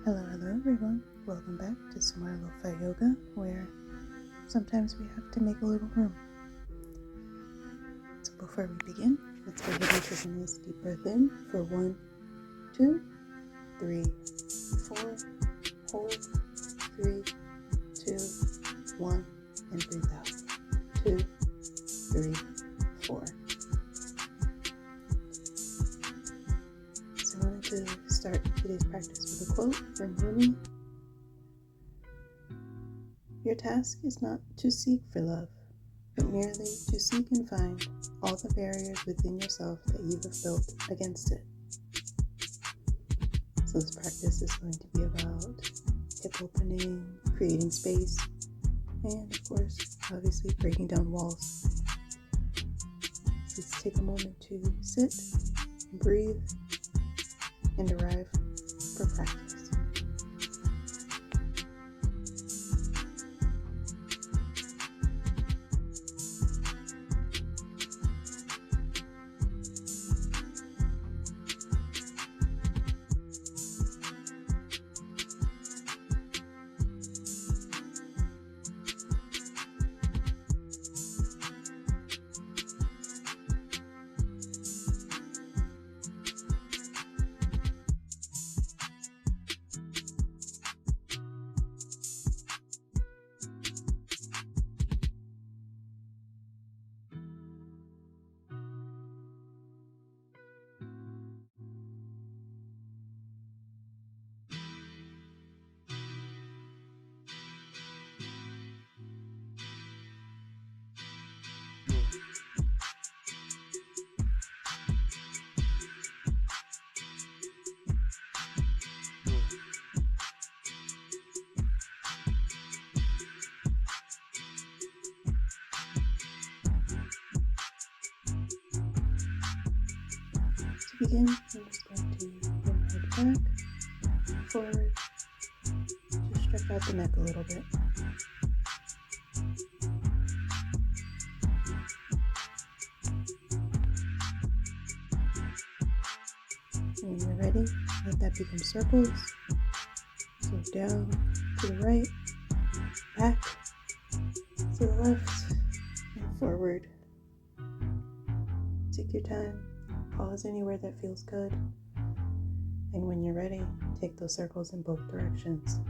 Hello everyone. Welcome back to some more LoFi yoga, where sometimes we have to make a little room. So before we begin, let's go ahead and take a nice deep breath in for 1, 2, 3, 4, hold, 3, 2, 1, and breathe out, 2, 3, 4. So I wanted to start today's practice with a quote from Rumi. Your task is not to seek for love, but merely to seek and find all the barriers within yourself that you have built against it. So this practice is going to be about hip opening, creating space, and of course, obviously breaking down walls. So let's take a moment to sit and breathe and arrive for practice. To begin, I'm just going to bring my head back, forward, just stretch out the neck a little bit. When you're ready, let that become circles. So down, to the right, back, to the left, and forward. Take your time, pause anywhere that feels good. And when you're ready, take those circles in both directions.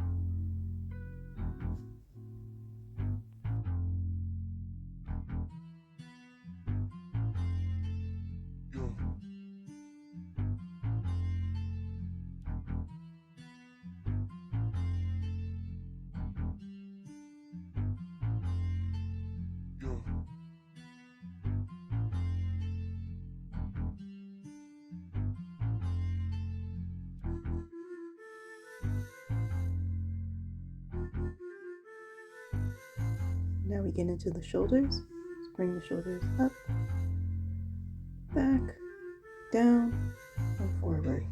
Now we get into the shoulders. Just bring the shoulders up, back, down, and forward.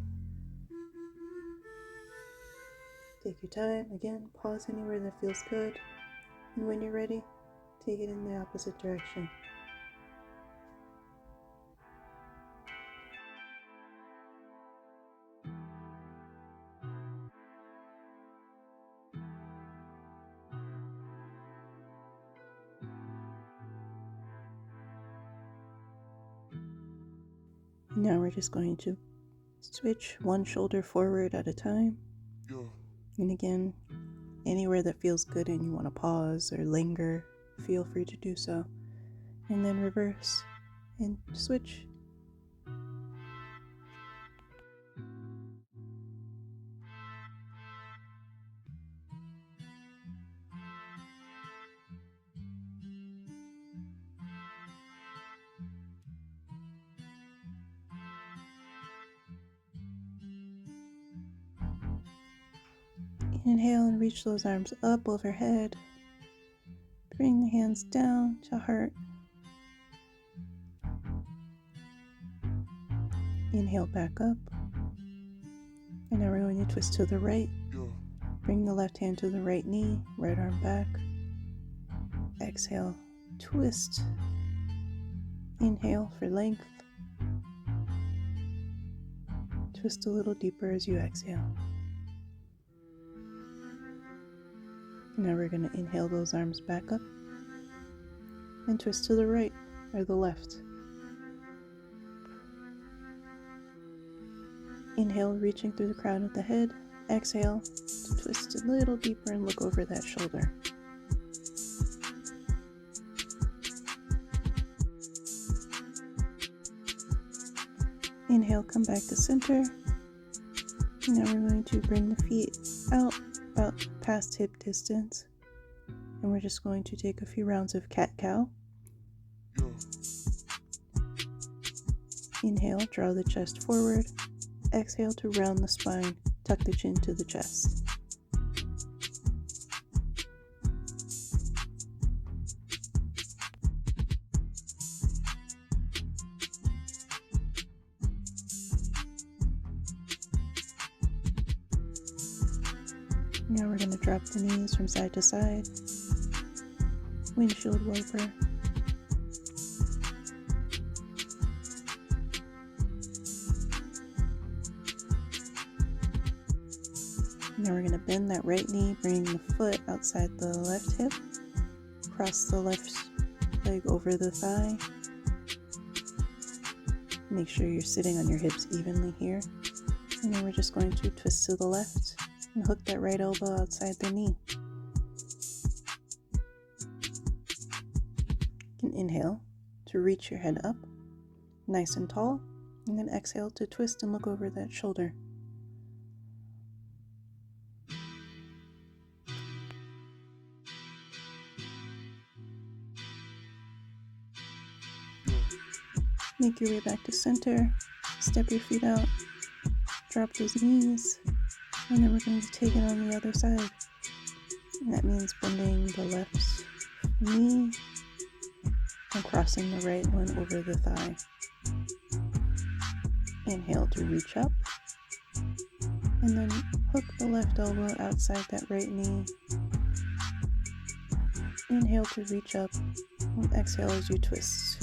Take your time. Again, pause anywhere that feels good. And when you're ready, take it in the opposite direction. Now we're just going to switch one shoulder forward at a time. And again, anywhere that feels good and you want to pause or linger, feel free to do so. And then reverse and switch. Inhale and reach those arms up overhead. Bring the hands down to heart. Inhale back up. And now we're going to twist to the right. Bring the left hand to the right knee, right arm back. Exhale, twist. Inhale for length. Twist a little deeper as you exhale. Now we're going to inhale those arms back up and twist to the right or the left. Inhale, reaching through the crown of the head. Exhale to twist a little deeper and look over that shoulder. Inhale, come back to center. Now we're going to bring the feet out about past hip distance. And we're just going to take a few rounds of cat-cow. Inhale, draw the chest forward. Exhale to round the spine, tuck the chin to the chest. Now we're going to drop the knees from side to side. Windshield wiper. Now we're going to bend that right knee, bring the foot outside the left hip. Cross the left leg over the thigh. Make sure you're sitting on your hips evenly here. And then we're just going to twist to the left and hook that right elbow outside the knee. You can inhale to reach your head up, nice and tall, and then exhale to twist and look over that shoulder. Make your way back to center, step your feet out, drop those knees, and then we're going to take it on the other side. And that means bending the left knee and crossing the right one over the thigh. Inhale to reach up, and then hook the left elbow outside that right knee. Inhale to reach up, and exhale as you twist.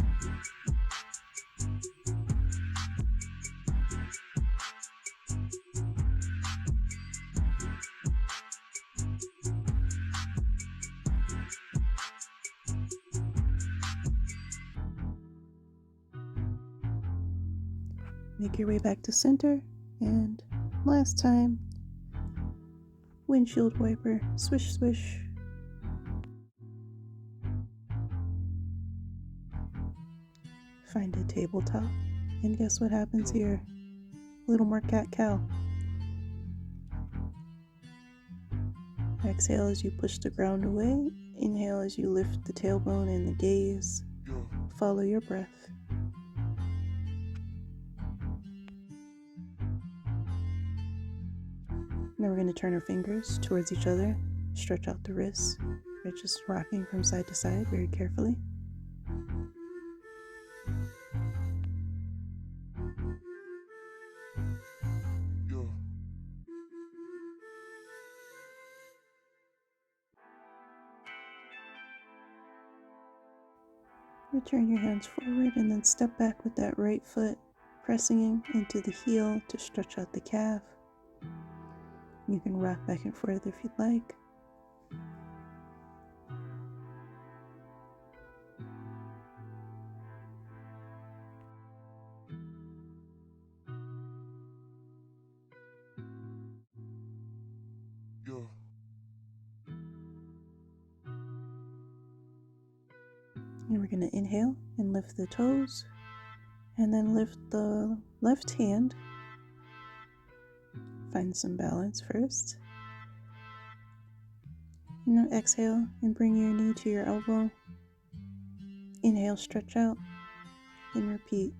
Make your way back to center, and last time, windshield wiper, swish swish. Find a tabletop, and guess what happens here? A little more cat-cow. Exhale as you push the ground away. Inhale as you lift the tailbone and the gaze. Follow your breath. Now we're going to turn our fingers towards each other, stretch out the wrists. We're just rocking from side to side very carefully. Return your hands forward and then step back with that right foot, pressing into the heel to stretch out the calf. You can rock back and forth if you'd like. And we're going to inhale and lift the toes, and then lift the left hand. Find some balance first. Now exhale and bring your knee to your elbow. Inhale, stretch out, and repeat.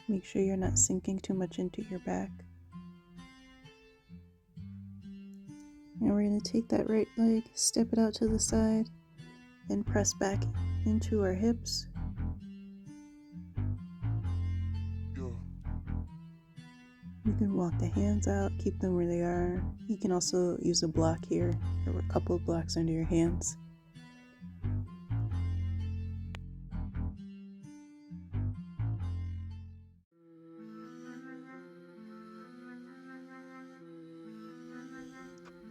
Make sure you're not sinking too much into your back. Now we're going to take that right leg, step it out to the side, and press back into our hips. You can walk the hands out, keep them where they are. You can also use a block here, or a couple of blocks under your hands.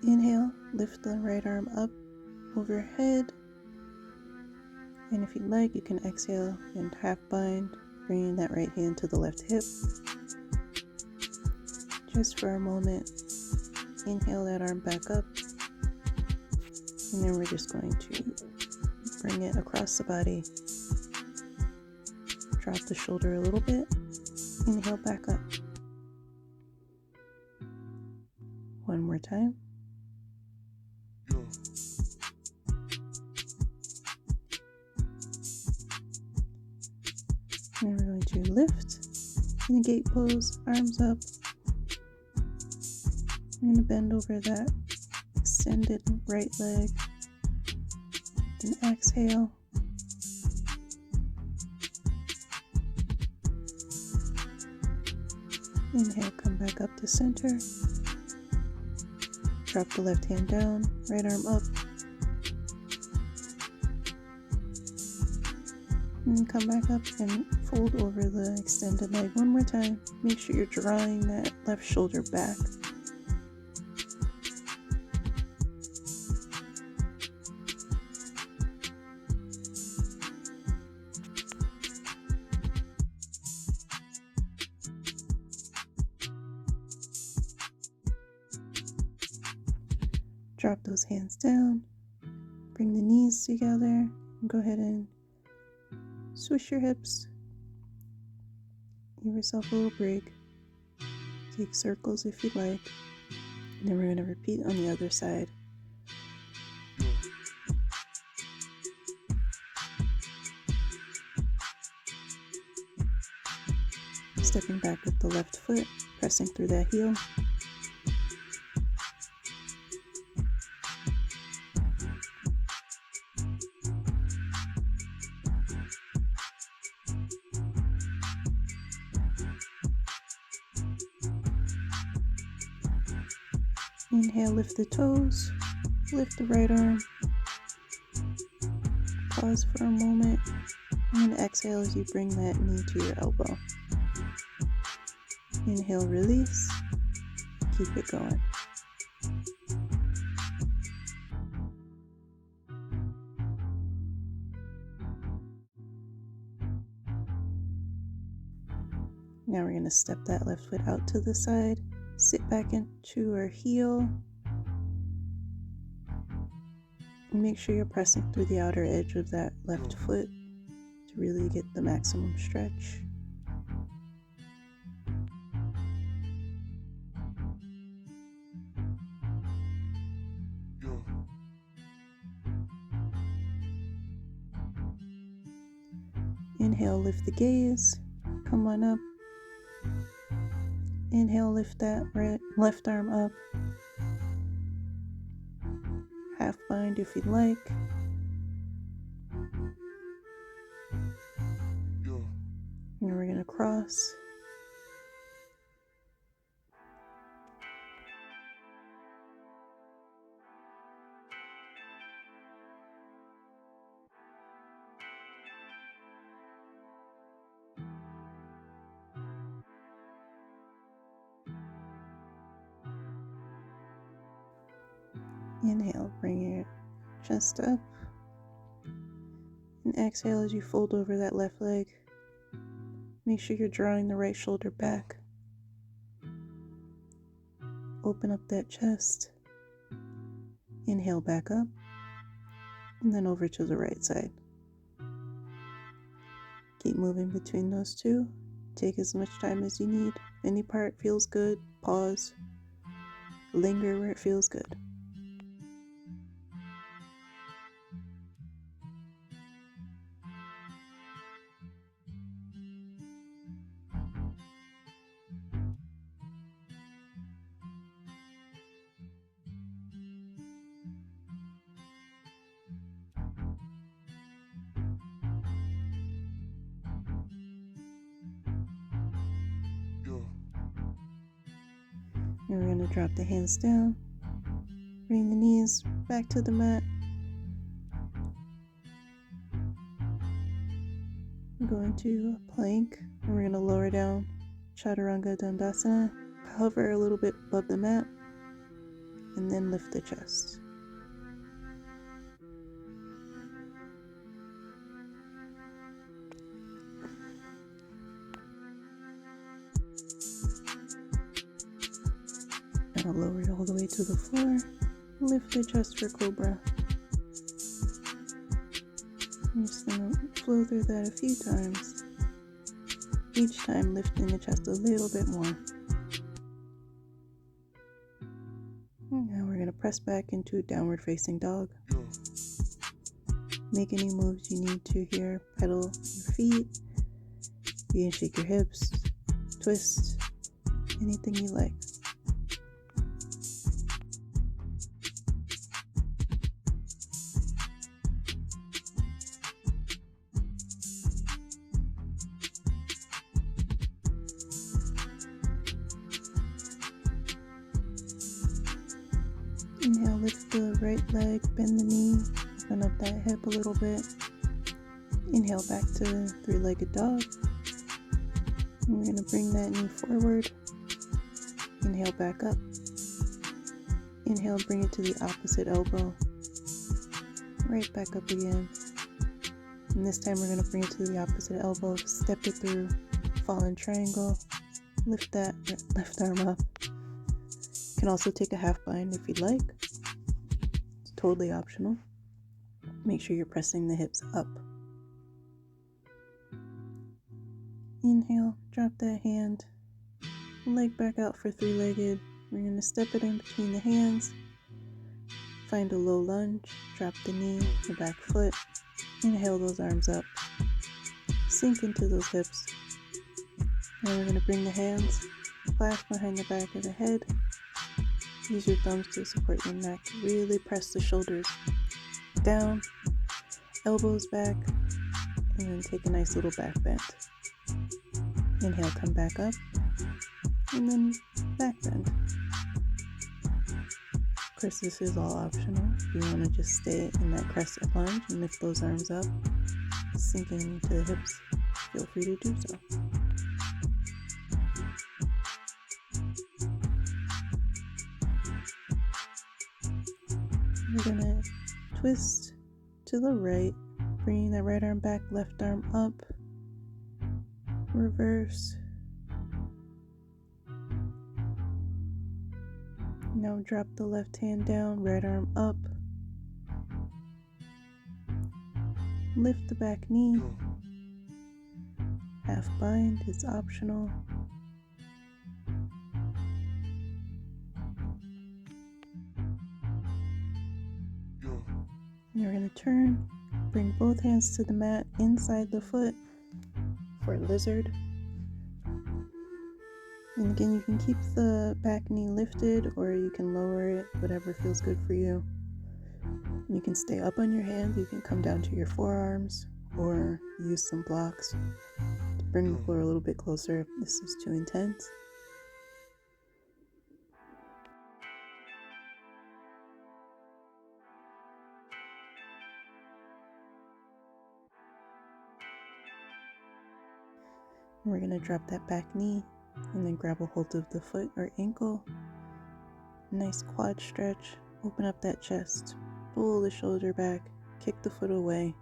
Inhale, lift the right arm up overhead. And if you'd like, you can exhale and half bind, bringing that right hand to the left hip. Just for a moment, inhale that arm back up. And then we're just going to bring it across the body. Drop the shoulder a little bit. Inhale back up. One more time. And we're going to lift in a gate pose, arms up. I'm going to bend over that extended right leg. And exhale. Inhale, come back up to center. Drop the left hand down, right arm up. And come back up and fold over the extended leg one more time. Make sure you're drawing that left shoulder back. Drop those hands down, bring the knees together, and go ahead and swish your hips. Give yourself a little break. Take circles if you'd like. And then we're going to repeat on the other side. Stepping back with the left foot, pressing through that heel. Inhale, lift the toes, lift the right arm. Pause for a moment, and then exhale as you bring that knee to your elbow. Inhale, release, keep it going. Now we're going to step that left foot out to the side, sit back into our heel, and make sure you're pressing through the outer edge of that left foot to really get the maximum stretch. Inhale, lift the gaze, come on up. Inhale, lift that left arm up. Half bind if you'd like. And we're going to cross. Inhale, bring your chest up. And exhale as you fold over that left leg. Make sure you're drawing the right shoulder back. Open up that chest. Inhale back up. And then over to the right side. Keep moving between those two. Take as much time as you need. If any part feels good, pause. Linger where it feels good. And we're going to drop the hands down, bring the knees back to the mat. We're going to plank, and we're going to lower down Chaturanga Dandasana, hover a little bit above the mat. and then lift the chest. Now lower it all the way to the floor. Lift the chest for cobra. I'm just going to flow through that a few times. Each time lifting the chest a little bit more. Now we're going to press back into downward facing dog. Make any moves you need to here. Pedal your feet. You can shake your hips, twist, anything you like. Inhale, lift the right leg, bend the knee, open up that hip a little bit. Inhale back to three-legged dog. And we're going to bring that knee forward. Inhale back up. Inhale, bring it to the opposite elbow. Right back up again. And this time we're going to bring it to the opposite elbow. Step it through, fallen triangle. Lift that left arm up. You can also take a half bind if you'd like. It's totally optional. Make sure you're pressing the hips up. Inhale, drop that hand. Leg back out for three-legged. We're going to step it in between the hands. Find a low lunge. Drop the knee, the back foot. Inhale those arms up. Sink into those hips. Now we're going to bring the hands, clasp behind the back of the head. Use your thumbs to support your neck. Really press the shoulders down, elbows back, and then take a nice little back bend. Inhale, come back up, and then back bend. Of course, this is all optional. If you want to just stay in that crescent lunge and lift those arms up, sinking into the hips, feel free to do so. We're going to twist to the right, bringing that right arm back, left arm up, reverse. Now drop the left hand down, right arm up. Lift the back knee. Half bind is optional. You're going to turn, bring both hands to the mat inside the foot for lizard. And again, you can keep the back knee lifted or you can lower it, whatever feels good for you. You can stay up on your hands, you can come down to your forearms or use some blocks to bring the floor a little bit closer if this is too intense. And we're going to drop that back knee and then grab a hold of the foot or ankle. Nice quad stretch. Open up that chest. Pull the shoulder back. Kick the foot away.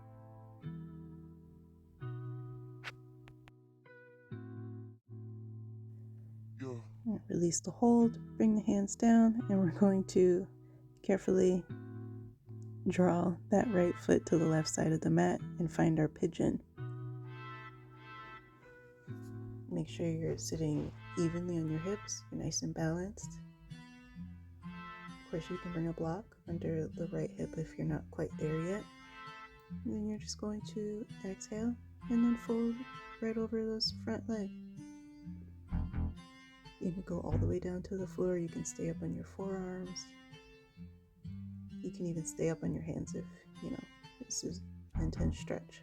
And release the hold. Bring the hands down. And we're going to carefully draw that right foot to the left side of the mat and find our pigeon. Make sure you're sitting evenly on your hips. You're nice and balanced. Of course, you can bring a block under the right hip if you're not quite there yet. And then you're just going to exhale and then fold right over those front leg. You can go all the way down to the floor. You can stay up on your forearms. You can even stay up on your hands if, this is an intense stretch.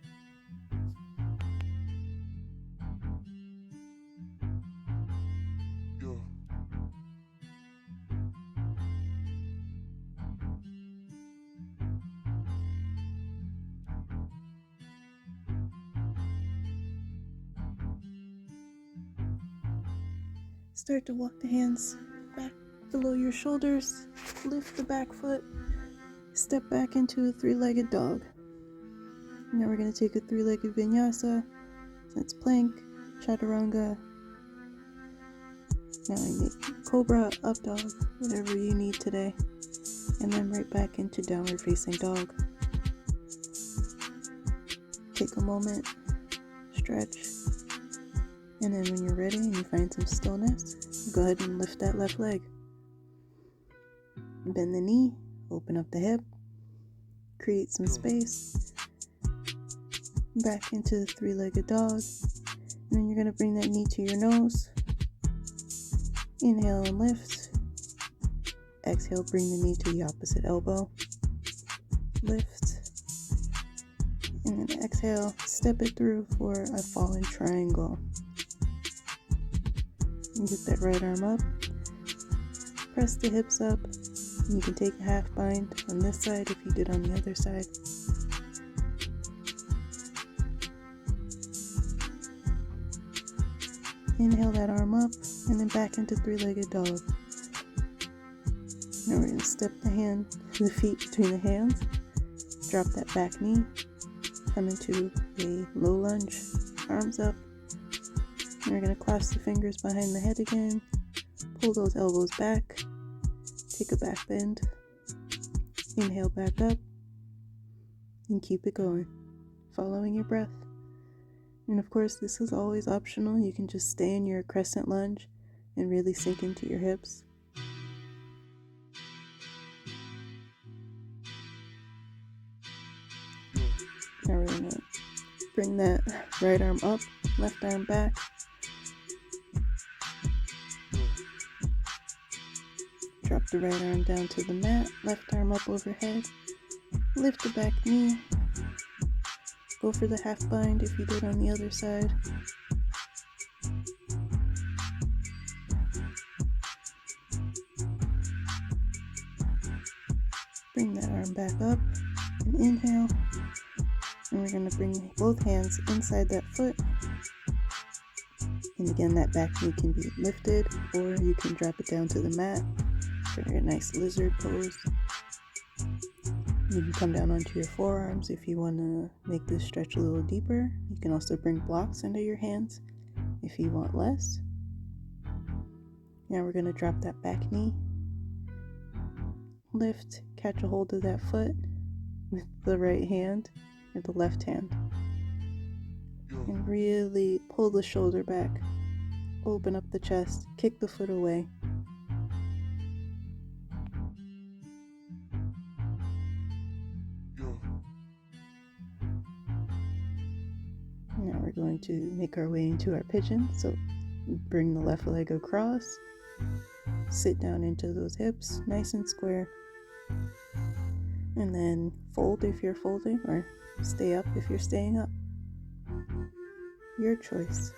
Start to walk the hands back below your shoulders, lift the back foot, step back into a three-legged dog. Now we're going to take a three-legged vinyasa. That's plank, chaturanga. Now we make cobra, up dog, whatever you need today. And then right back into downward facing dog. Take a moment, stretch, and then when you're ready and you find some stillness, go ahead and lift that left leg. Bend the knee, open up the hip, create some space, back into the three-legged dog, and then you're going to bring that knee to your nose. Inhale and lift. Exhale, bring the knee to the opposite elbow. Lift. And then exhale, step it through for a fallen triangle. And get that right arm up. Press the hips up. And you can take a half bind on this side if you did on the other side. Inhale that arm up and then back into three-legged dog. Now we're going to step the feet between the hands. Drop that back knee. Come into a low lunge, arms up. And we're going to clasp the fingers behind the head again. Pull those elbows back. Take a back bend. Inhale back up. And keep it going, following your breath. And of course, this is always optional. You can just stay in your crescent lunge and really sink into your hips. Now we're going to bring that right arm up, left arm back. Drop the right arm down to the mat, left arm up overhead. Lift the back knee. Go for the half bind if you did on the other side. Bring that arm back up and inhale. And we're going to bring both hands inside that foot. And again, that back knee can be lifted or you can drop it down to the mat for a nice lizard pose. You can come down onto your forearms if you want to make this stretch a little deeper. You can also bring blocks under your hands if you want less. Now we're going to drop that back knee. Lift, catch a hold of that foot with the right hand or the left hand. And really pull the shoulder back. Open up the chest, kick the foot away. Now we're going to make our way into our pigeon. So bring the left leg across. Sit down into those hips, nice and square. And then fold if you're folding, or stay up if you're staying up. Your choice.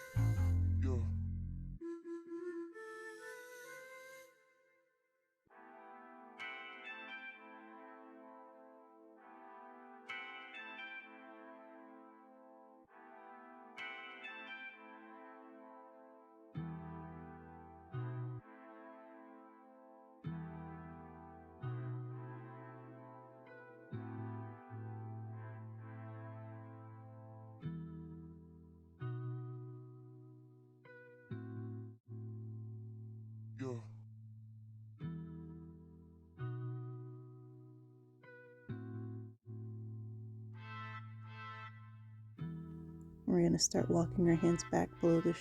We're going to start walking our hands back below the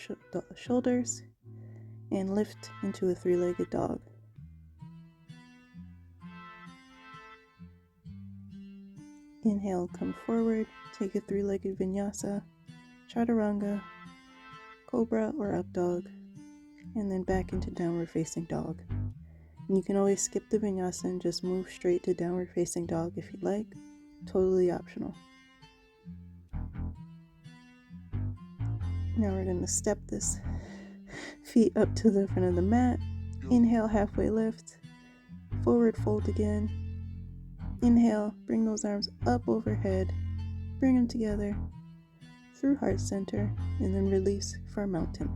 shoulders and lift into a three-legged dog. Inhale, come forward, take a three-legged vinyasa, chaturanga, cobra or up dog, and then back into downward facing dog. And you can always skip the vinyasa and just move straight to downward facing dog if you'd like. Totally optional. Now we're going to step this feet up to the front of the mat. Inhale, halfway lift. Forward fold again. Inhale, bring those arms up overhead. Bring them together through heart center and then release for a mountain.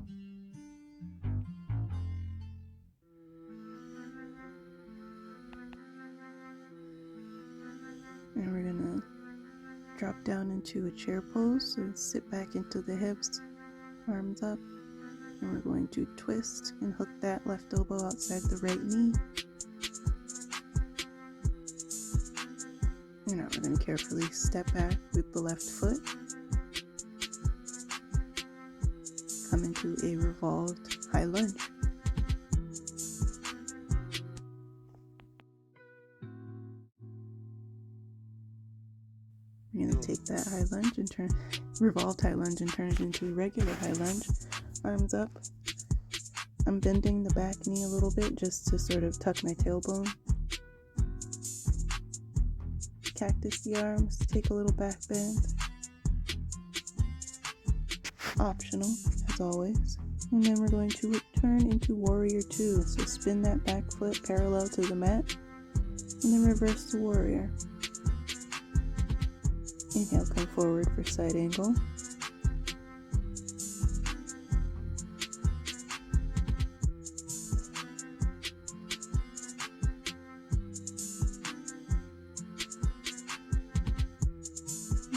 Drop down into a chair pose, so sit back into the hips, arms up, and we're going to twist and hook that left elbow outside the right knee. And now we're going to carefully step back with the left foot. Come into a revolved high lunge. We're going to take that high lunge and revolved high lunge and turn it into a regular high lunge. Arms up. I'm bending the back knee a little bit just to sort of tuck my tailbone. Cactus the arms, take a little back bend. Optional, as always. And then we're going to return into warrior two. So spin that back foot parallel to the mat. And then reverse the warrior. Inhale, come forward for side angle.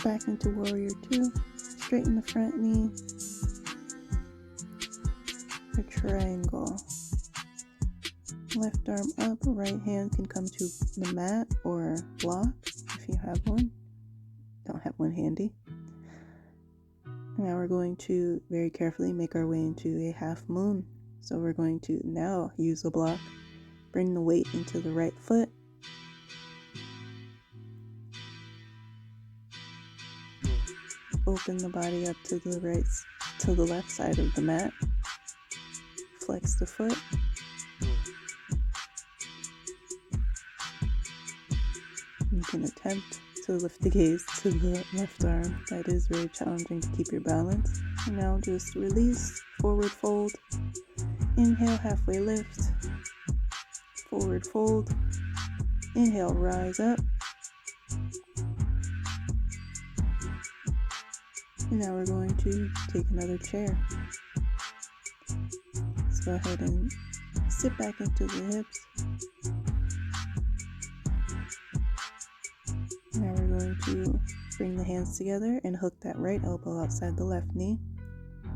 Back into warrior two. Straighten the front knee. A triangle. Left arm up, right hand can come to the mat or block if you have one. Don't have one handy. Now we're going to very carefully make our way into a half moon. So we're going to now use a block. Bring the weight into the right foot. Open the body up to the left side of the mat. Flex the foot. You can attempt to lift the gaze to the left arm. That is very challenging to keep your balance. And now just release, forward fold. Inhale, halfway lift. Forward fold. Inhale, rise up. And now we're going to take another chair. Let's go ahead and sit back into the hips. Now we're going to bring the hands together and hook that right elbow outside the left knee.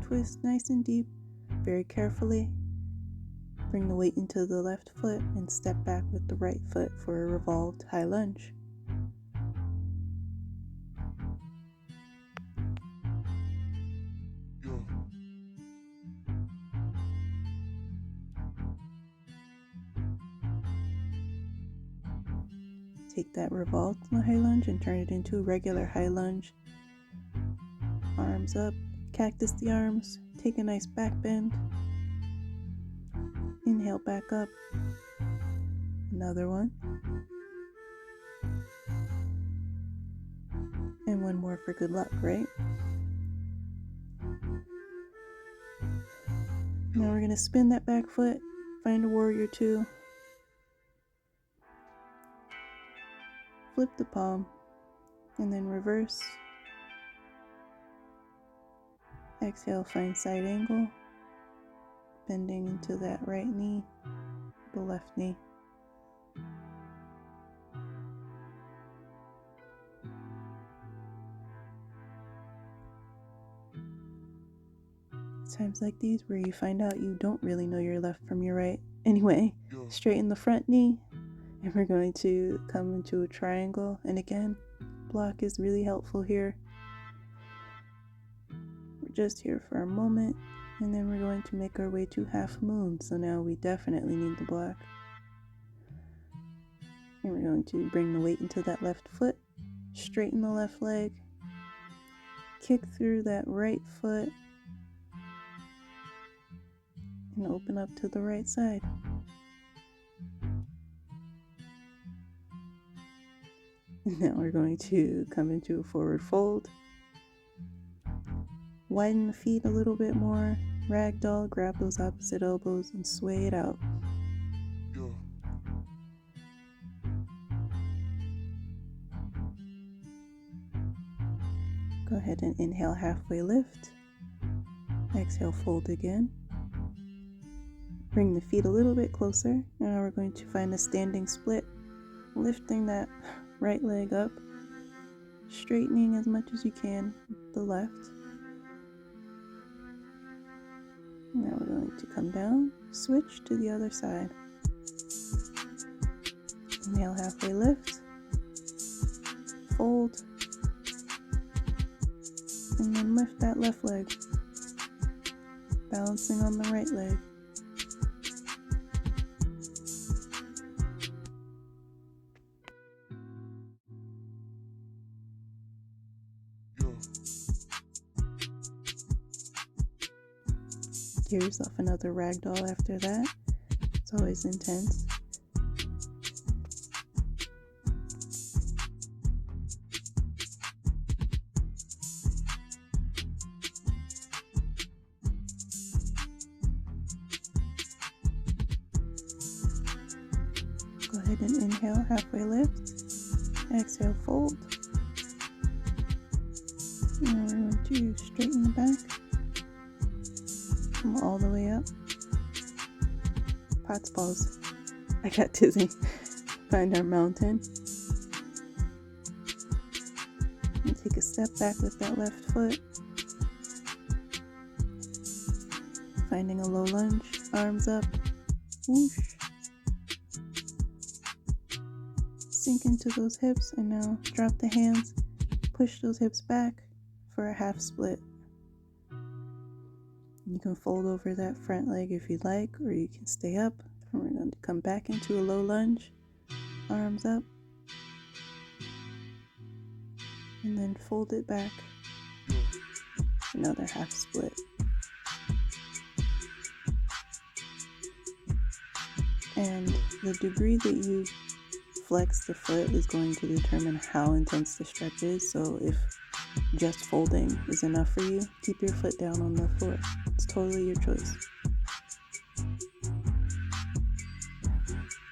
Twist nice and deep, very carefully. Bring the weight into the left foot and step back with the right foot for a revolved high lunge. Take that revolved high lunge and turn it into a regular high lunge. Arms up, cactus the arms, take a nice back bend. Inhale back up. Another one. And one more for good luck, right? Now we're going to spin that back foot, find a warrior two. Flip the palm, and then reverse. Exhale, find side angle, bending into that right knee, the left knee. Times like these where you find out you don't really know your left from your right. Anyway, straighten the front knee. And we're going to come into a triangle. And again, block is really helpful here. We're just here for a moment. And then we're going to make our way to half moon. So now we definitely need the block. And we're going to bring the weight into that left foot. Straighten the left leg. Kick through that right foot. And open up to the right side. Now we're going to come into a forward fold. Widen the feet a little bit more. Ragdoll, grab those opposite elbows and sway it out. Go ahead and inhale, halfway lift. Exhale, fold again. Bring the feet a little bit closer. Now we're going to find a standing split. Lifting that right leg up, straightening as much as you can with the left. Now we're going to come down, switch to the other side. Inhale, halfway lift, fold, and then lift that left leg, balancing on the right leg. Give yourself another ragdoll after that. It's always intense. Go ahead and inhale, halfway lift. Exhale, fold. Now we're going to straighten the back. Come all the way up. Pot's balls. I got dizzy. Find our mountain. And take a step back with that left foot. Finding a low lunge. Arms up. Whoosh. Sink into those hips and now drop the hands. Push those hips back for a half split. You can fold over that front leg if you'd like, or you can stay up. And we're going to come back into a low lunge, arms up, and then fold it back. Another half split. And the degree that you flex the foot is going to determine how intense the stretch is. So if just folding is enough for you, keep your foot down on the floor. It's totally your choice.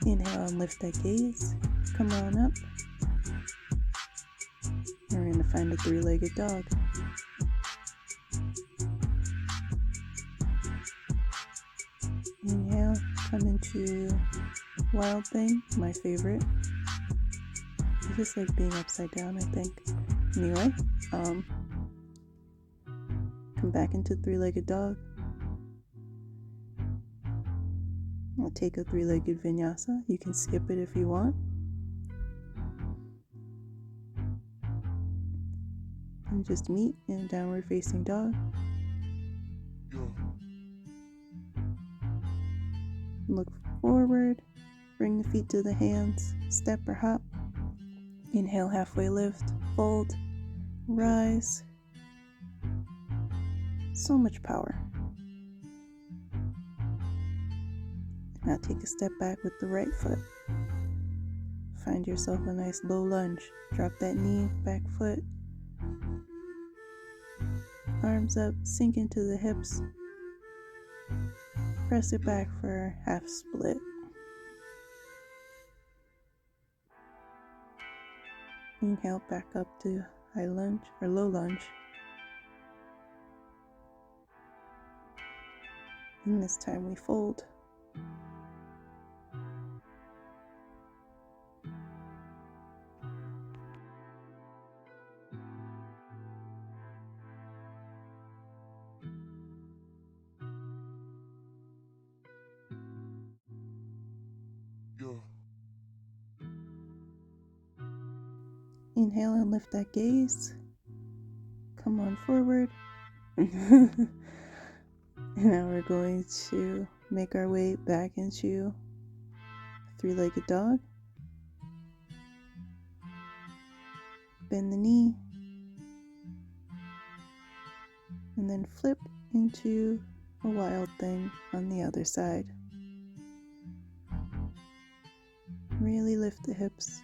Inhale and lift that gaze. Come on up. And we're going to find a three-legged dog. Inhale, come into wild thing, my favorite. I just like being upside down, I think. Anyway, come back into three-legged dog. I'll take a three-legged vinyasa. You can skip it if you want. And just meet in a downward facing dog. Look forward. Bring the feet to the hands. Step or hop. Inhale, halfway lift. Fold. Rise. So much power. Now take a step back with the right foot. Find yourself a nice low lunge. Drop that knee, back foot. Arms up, sink into the hips. Press it back for half split. Inhale, back up to high lunge or low lunge. And this time we fold. Inhale and lift that gaze. Come on forward. And now we're going to make our way back into three-legged dog. Bend the knee. And then flip into a wild thing on the other side. Really lift the hips.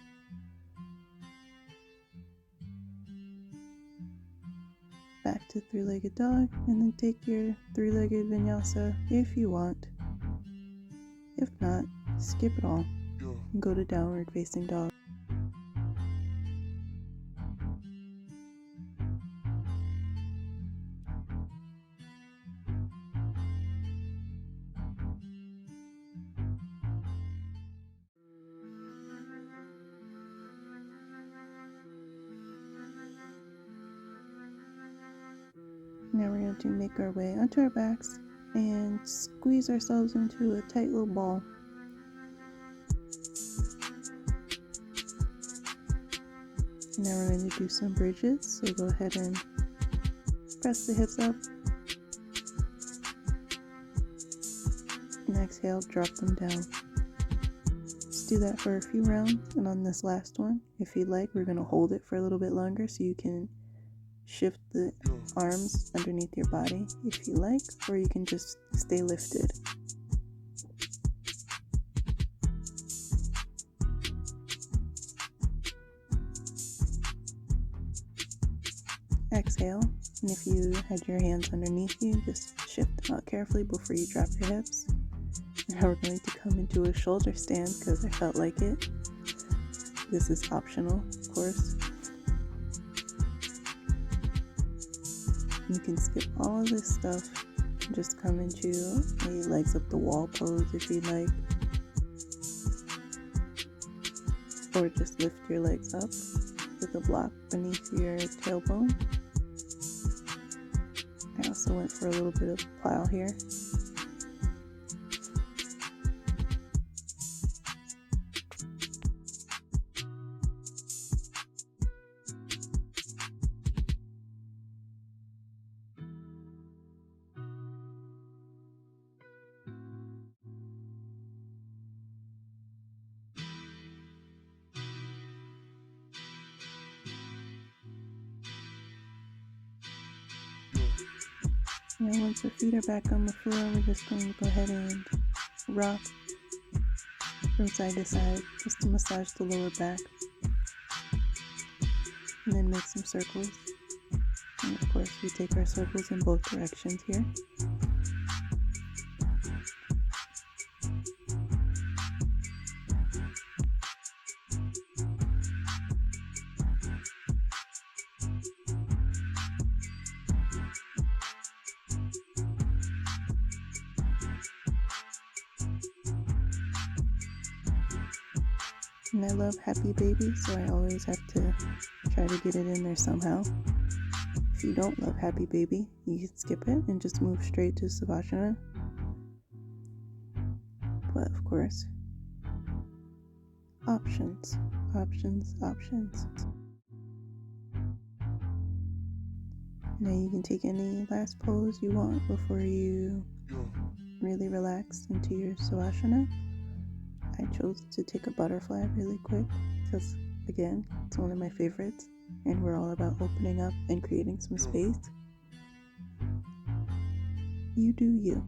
Back to three-legged dog, and then take your three-legged vinyasa if you want. If not, skip it all and go to downward facing dog. Now we're going to make our way onto our backs and squeeze ourselves into a tight little ball. Now we're going to do some bridges, so go ahead and press the hips up. And exhale, drop them down. Let's do that for a few rounds, and on this last one, if you'd like, we're going to hold it for a little bit longer so you can shift the arms underneath your body if you like, or you can just stay lifted. Exhale, and if you had your hands underneath you, just shift them out carefully before you drop your hips. Now we're going to come into a shoulder stand because I felt like it. This is optional, of course. You can skip all of this stuff and just come into a legs up the wall pose if you like. Or just lift your legs up with a block beneath your tailbone. I also went for a little bit of plow here. Now once our feet are back on the floor, we're just going to go ahead and rock from side to side just to massage the lower back. And then make some circles. And of course we take our circles in both directions here. And I love Happy Baby, so I always have to try to get it in there somehow. If you don't love Happy Baby, you can skip it and just move straight to Savasana. But of course, options. Now you can take any last pose you want before you really relax into your Savasana. I chose to take a butterfly really quick because, again, it's one of my favorites, and we're all about opening up and creating some space. You do you.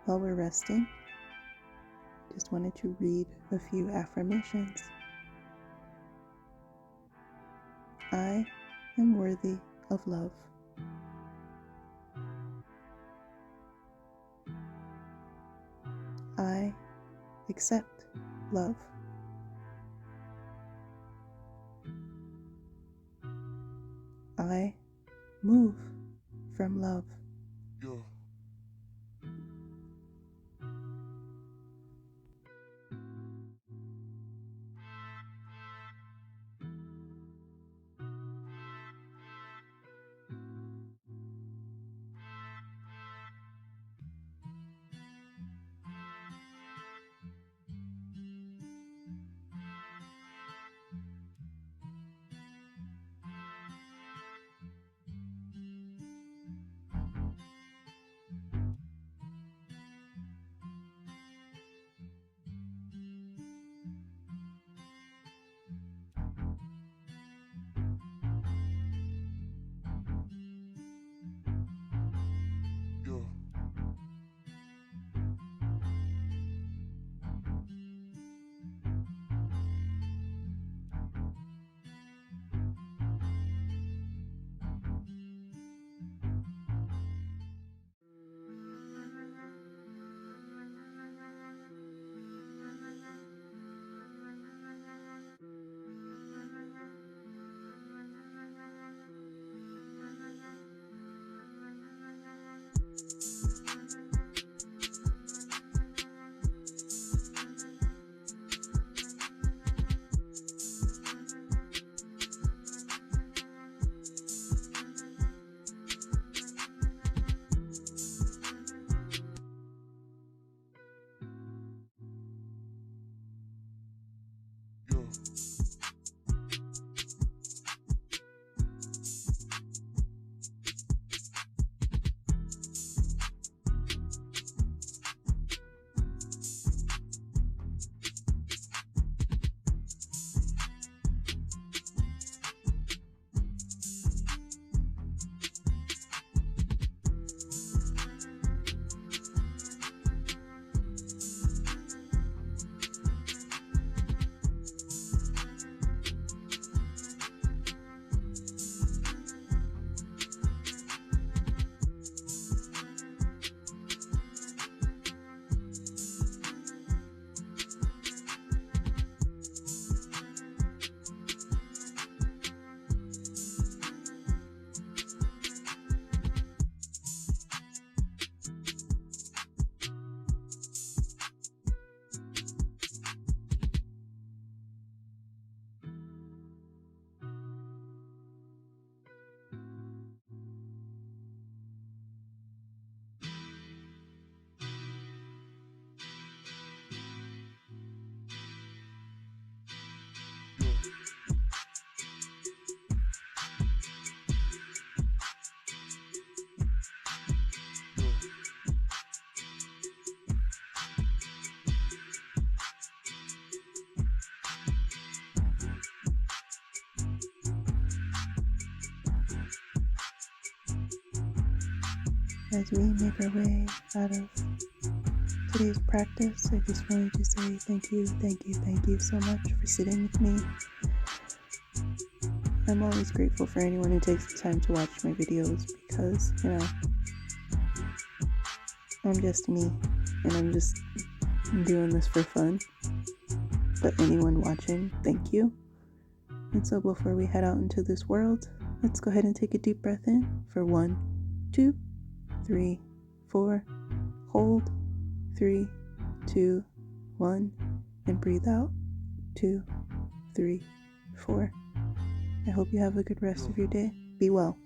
While we're resting, just wanted to read a few affirmations. I am worthy of love. I accept love. I move from love. as we make our way out of today's practice, I just wanted to say thank you so much for sitting with me. I'm always grateful for anyone who takes the time to watch my videos because, I'm just me and I'm just doing this for fun. But anyone watching, thank you. And so before we head out into this world, let's go ahead and take a deep breath in for 1, 2, 3, 4. Hold 3, 2, 1, and breathe out 2, 3, 4. I hope you have a good rest of your day. Be well.